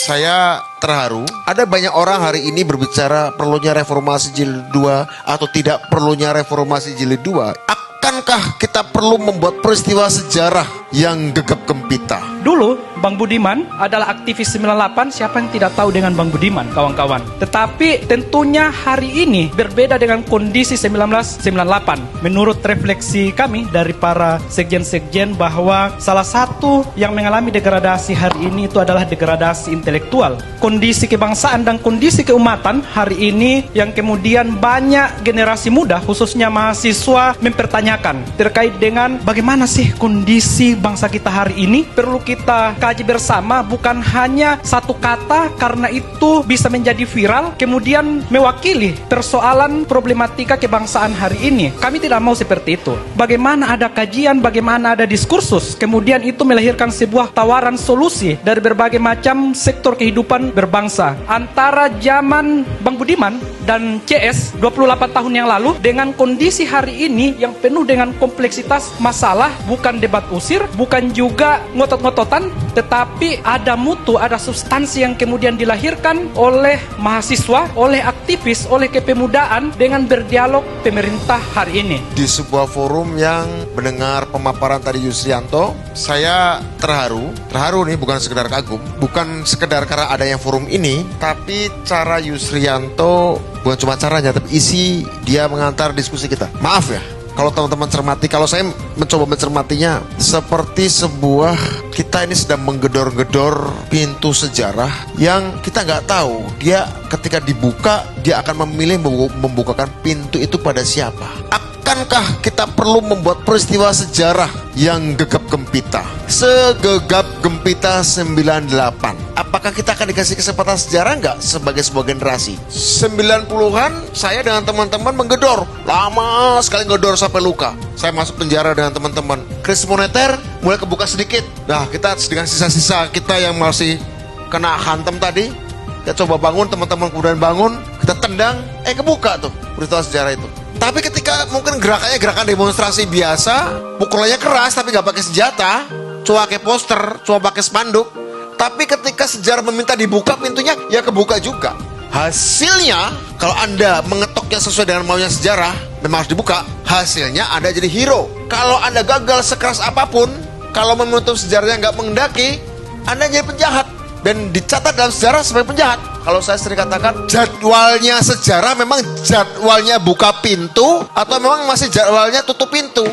Saya terharu. Ada banyak orang hari ini berbicara perlunya reformasi jilid 2 atau tidak perlunya reformasi jilid 2. Akankah kita perlu membuat peristiwa sejarah yang gegap gempita? Dulu Bang Budiman adalah aktivis 98. Siapa yang tidak tahu dengan Bang Budiman, kawan-kawan? Tetapi tentunya hari ini berbeda dengan kondisi 1998. Menurut refleksi kami dari para sekjen-sekjen, bahwa salah satu yang mengalami degradasi hari ini itu adalah degradasi intelektual. Kondisi kebangsaan dan kondisi keumatan hari ini yang kemudian banyak generasi muda, khususnya mahasiswa, mempertanyakan terkait dengan bagaimana sih kondisi bangsa kita hari ini. Perlu kita kaji bersama, bukan hanya satu kata karena itu bisa menjadi viral kemudian mewakili persoalan problematika kebangsaan hari ini. Kami tidak mau seperti itu. Bagaimana ada kajian, bagaimana ada diskursus, kemudian itu melahirkan sebuah tawaran solusi dari berbagai macam sektor kehidupan berbangsa. Antara zaman Bang Budiman dan CS 28 tahun yang lalu dengan kondisi hari ini yang penuh dengan kompleksitas masalah, bukan debat usir, bukan juga ngotot-ngototan, tetapi ada mutu, ada substansi yang kemudian dilahirkan oleh mahasiswa, oleh aktivis, oleh kepemudaan dengan berdialog pemerintah hari ini. Di sebuah forum yang mendengar pemaparan tadi Yusrianto, saya terharu. Terharu nih bukan sekedar kagum, bukan sekedar karena adanya forum ini, tapi cara Yusrianto, bukan cuma caranya, tapi isi dia mengantar diskusi kita. Maaf ya, kalau teman-teman cermati, kalau saya mencoba mencermatinya seperti sebuah, kita ini sedang menggedor-gedor pintu sejarah yang kita nggak tahu dia ketika dibuka dia akan memilih membukakan pintu itu pada siapa. Akankah kita perlu membuat peristiwa sejarah yang gegap gempita, segegap gempita 98? Apakah kita akan dikasih kesempatan sejarah nggak sebagai sebuah generasi? 90-an saya dengan teman-teman menggedor, lama sekali ngedor sampai luka. Saya masuk penjara dengan teman-teman. Krisis moneter mulai kebuka sedikit. Nah, kita dengan sisa-sisa kita yang masih kena hantam tadi, kita coba bangun, teman-teman kemudian bangun, kita tendang, kebuka tuh peristiwa sejarah itu. Tapi ketika mungkin gerakannya gerakan demonstrasi biasa, pukulannya keras tapi nggak pakai senjata, cuma pakai poster, cuma pakai spanduk. Tapi ketika sejarah meminta dibuka pintunya, ya kebuka juga. Hasilnya, kalau Anda mengetoknya sesuai dengan maunya sejarah, memang harus dibuka. Hasilnya Anda jadi hero. Kalau Anda gagal sekeras apapun, kalau menutup sejarahnya nggak mengendaki, Anda jadi penjahat. Dan dicatat dalam sejarah sebagai penjahat. Kalau saya sering katakan, jadwalnya sejarah memang jadwalnya buka pintu atau memang masih jadwalnya tutup pintu.